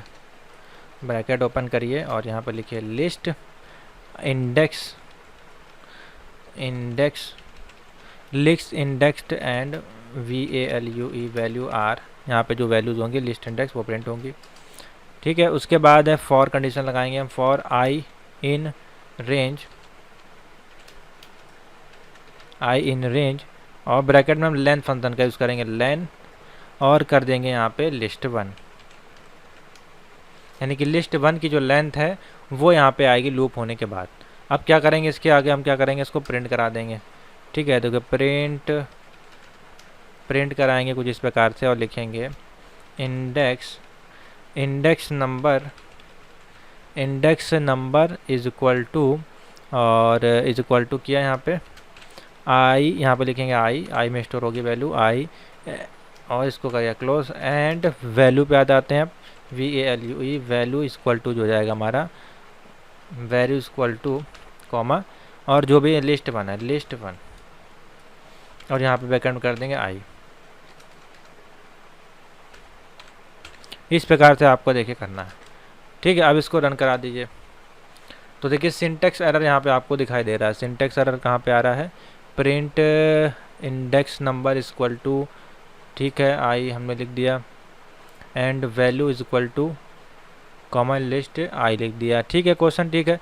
ब्रैकेट ओपन करिए और यहाँ पर लिखिए list index list indexed and VALUE value are. यहाँ पे जो वैल्यूज होंगी लिस्ट इंडेक्स वो प्रिंट होंगी। ठीक है, उसके बाद है फॉर कंडीशन लगाएंगे हम, फॉर आई इन रेंज और ब्रैकेट में हम लेंथ फंक्शन का यूज़ करेंगे, लेन, और कर देंगे यहाँ पे लिस्ट 1, यानी कि लिस्ट 1 की जो लेंथ है वो यहाँ पे आएगी लूप होने के बाद। अब क्या करेंगे, इसके आगे हम क्या करेंगे, इसको प्रिंट करा देंगे। ठीक है। तो प्रिंट कराएंगे कुछ इस प्रकार से और लिखेंगे index number is equal to, और इज इक्वल टू किया यहाँ पे आई, यहाँ पे लिखेंगे आई में स्टोर होगी वैल्यू आई, और इसको करिए क्लोज एंड वैल्यू पे आ जाते हैं VALUE, वैल्यू इक्वल टू जो हो जाएगा हमारा वैल्यू इक्वल टू कॉमा, और जो भी लिस्ट 1 है लिस्ट 1, और यहाँ पे बैकएंड कर देंगे आई। इस प्रकार से आपको देखिए करना है, ठीक है। अब इसको रन करा दीजिए। तो देखिए सिंटेक्स एरर यहाँ पे आपको दिखाई दे रहा है। सिंटेक्स एरर कहाँ पे आ रहा है, print index number equal to, ठीक है, आई हमने लिख दिया, end value is equal to common list i लिख दिया, ठीक है। क्वेश्चन ठीक है।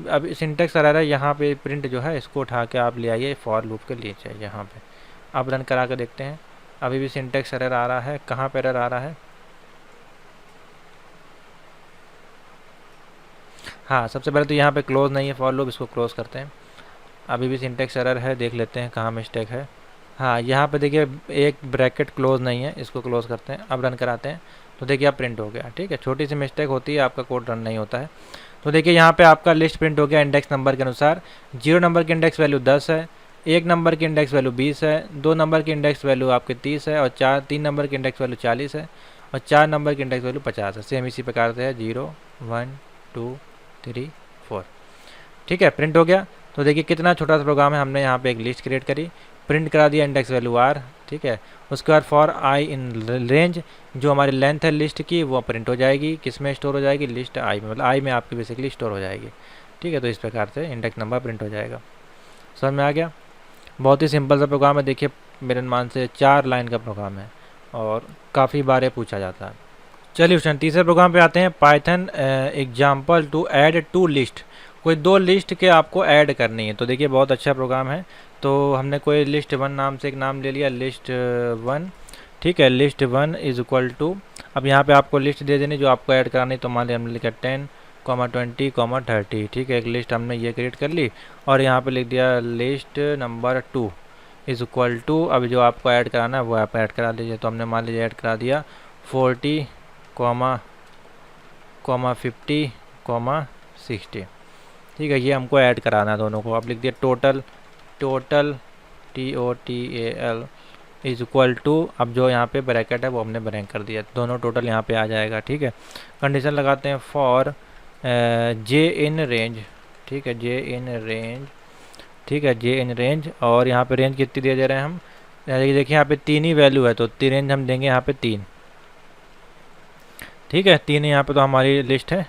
अब सिंटेक्स एरर है यहाँ पे, प्रिंट जो है इसको उठा के आप ले आइए फॉर लूप के लिए चाहिए यहाँ पे। अब रन करा के देखते हैं, अभी भी सिंटेक्स एरर आ रहा है। कहाँ पे एरर आ रहा है, हाँ सबसे पहले तो यहाँ पे क्लोज नहीं है फॉर लूप, इसको क्लोज करते हैं। अभी भी सिंटेक्स एरर है, देख लेते हैं कहाँ मिस्टेक है। हाँ यहाँ पे देखिए एक ब्रैकेट क्लोज नहीं है, इसको क्लोज करते हैं। अब रन कराते हैं तो देखिए अब प्रिंट हो गया, ठीक है। छोटी सी मिस्टेक होती है, आपका कोड रन नहीं होता है। तो देखिए यहाँ पे आपका लिस्ट प्रिंट हो गया इंडेक्स नंबर के अनुसार। 0 नंबर की इंडेक्स वैल्यू 10 है, 1 नंबर की इंडेक्स वैल्यू 20 है, 2 नंबर की इंडेक्स वैल्यू आपके 30 है, और 3 नंबर की इंडेक्स वैल्यू 40 है, और 4 नंबर की इंडेक्स वैल्यू 50 है। सेम इसी प्रकार से है 0 1 2 3 4, ठीक है। प्रिंट हो गया। तो देखिए कितना छोटा सा प्रोग्राम है, हमने यहाँ पे एक लिस्ट क्रिएट करी, प्रिंट करा दिया इंडेक्स वैल्यू आर, ठीक है। उसके बाद फॉर आई इन रेंज, जो हमारी लेंथ है लिस्ट की वो प्रिंट हो जाएगी, किस में स्टोर हो जाएगी, लिस्ट आई में, मतलब आई में आपकी बेसिकली स्टोर हो जाएगी, ठीक है। तो इस प्रकार से इंडेक्स नंबर प्रिंट हो जाएगा। समझ में आ गया। बहुत ही सिंपल सा प्रोग्राम है। देखिए मेरे अनुमान से 4 लाइन का प्रोग्राम है और काफ़ी बार पूछा जाता है। चलिए क्वेश्चन तीसरे प्रोग्राम पे आते हैं। Python example to add to list, कोई 2 लिस्ट के आपको ऐड करनी है। तो देखिए बहुत अच्छा प्रोग्राम है। तो हमने कोई लिस्ट 1 नाम से एक नाम ले लिया, लिस्ट 1, ठीक है। लिस्ट 1 इज इक्वल टू, अब यहाँ पे आपको लिस्ट दे देनी जो आपको ऐड करानी। तो मान लिया हमने लिखा 10, 20, 30, ठीक है। एक लिस्ट हमने ये क्रिएट कर ली, और यहाँ पे लिख दिया list number 2 is equal to, अब जो आपको ऐड कराना है वो आप ऐड करा लीजिए। तो हमने मान लीजिए ऐड करा दिया 40, 50, 60, ठीक है। ये हमको ऐड कराना है दोनों को। अब लिख दिया total TOTAL is equal to, अब जो यहाँ पे ब्रैकेट है वो हमने ब्रैंक कर दिया, दोनों टोटल यहाँ पे आ जाएगा, ठीक है। कंडीशन लगाते हैं फॉर जे इन रेंज, ठीक है, जे इन रेंज, ठीक है, जे इन रेंज। और यहाँ पे रेंज कितनी दे रहे हैं हम, देखिए यहाँ पे 3 ही वैल्यू है, तो रेंज हम देंगे यहाँ पे 3, ठीक है। 3 यहाँ पे तो हमारी लिस्ट है,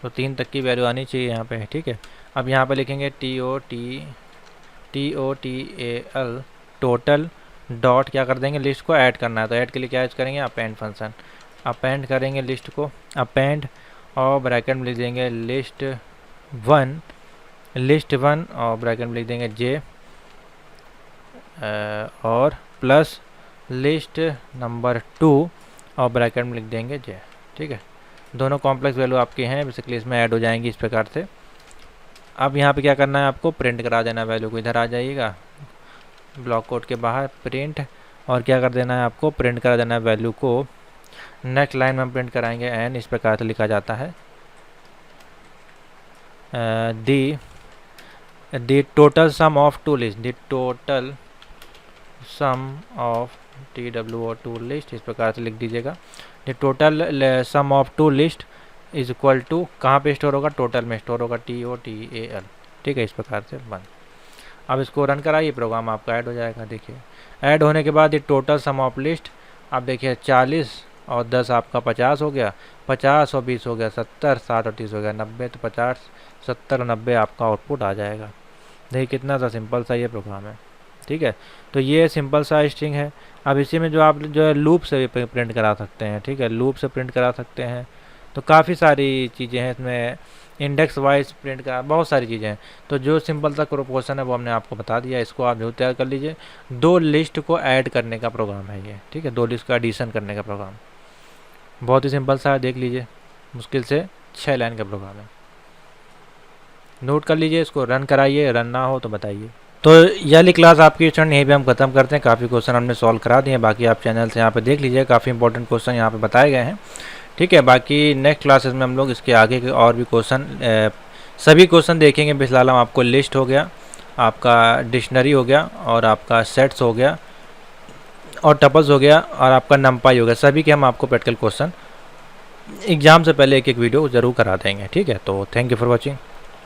तो 3 तक की वैल्यू आनी चाहिए यहाँ पे, ठीक है। अब यहाँ पे लिखेंगे TOTAL टोटल डॉट, क्या कर देंगे, लिस्ट को ऐड करना है। तो ऐड के लिए क्या यूज करेंगे, अपेंड फंक्शन, अपेंड करेंगे लिस्ट को, अपेंड, और ब्रैकेट में लिख देंगे लिस्ट 1 और ब्रैकेट में लिख देंगे जे, और प्लस लिस्ट नंबर 2 और ब्रैकेट में लिख देंगे जे, ठीक है। दोनों कॉम्प्लेक्स वैल्यू आपकी हैं, बेसिकली इसमें ऐड हो जाएंगी इस प्रकार से। अब यहाँ पे क्या करना है, आपको प्रिंट करा देना वैल्यू को। इधर आ जाइएगा ब्लॉक कोड के बाहर, प्रिंट, और क्या कर देना है, आपको प्रिंट करा देना है वैल्यू को। नेक्स्ट लाइन में हम प्रिंट कराएंगे एन, इस प्रकार से लिखा जाता है the total sum of two list, the total sum of TWO2 list, इस प्रकार से लिख दीजिएगा। The total sum of two list is equal to, कहाँ पे स्टोर होगा, टोटल में स्टोर होगा, TOTAL, ठीक है। इस प्रकार से बंद। अब इसको रन कराइए, प्रोग्राम आपका ऐड हो जाएगा। देखिए ऐड होने के बाद ये टोटल सम ऑफ लिस्ट, आप देखिए 40 और 10 आपका 50 हो गया, 50 और 20 हो गया 70, 60 और 30 हो गया 90, तो 50, 70 और 90 आपका आउटपुट आ जाएगा। देखिए कितना सा सिंपल सा ये प्रोग्राम है, ठीक है। तो ये सिंपल सा स्ट्रिंग है। अब इसी में जो आप जो है लूप से भी प्रिंट करा सकते हैं, ठीक है, लूप से प्रिंट करा सकते हैं। तो काफ़ी सारी चीज़ें हैं इसमें, इंडेक्स वाइज प्रिंट का बहुत सारी चीज़ें हैं। तो जो सिंपल सा क्वेश्चन है वो हमने आपको बता दिया, इसको आप जरूर तैयार कर लीजिए। 2 लिस्ट को ऐड करने का प्रोग्राम है ये, ठीक है, 2 लिस्ट का एडिशन करने का प्रोग्राम, बहुत ही सिंपल सा है, देख लीजिए। मुश्किल से 6 लाइन का प्रोग्राम है, नोट कर लीजिए। इसको रन कराइए, रन ना हो तो बताइए। तो यह वाली क्लास आपकी स्टूडेंट यहीं पे हम खत्म करते हैं। काफ़ी क्वेश्चन हमने सॉल्व करा दिए हैं, बाकी आप चैनल से यहाँ पे देख लीजिए, काफ़ी इंपॉर्टेंट क्वेश्चन यहाँ पे बताए गए हैं। ठीक है, बाकी नेक्स्ट क्लासेस में हम लोग इसके आगे के और भी क्वेश्चन सभी क्वेश्चन देखेंगे। फिलहाल हम आपको लिस्ट हो गया, आपका डिक्शनरी हो गया, और आपका सेट्स हो गया, और टपल्स हो गया, और आपका नंपाई हो गया, सभी के हम आपको प्रैक्टिकल क्वेश्चन एग्जाम से पहले एक एक वीडियो ज़रूर करा देंगे। ठीक है, तो थैंक यू फॉर वॉचिंग।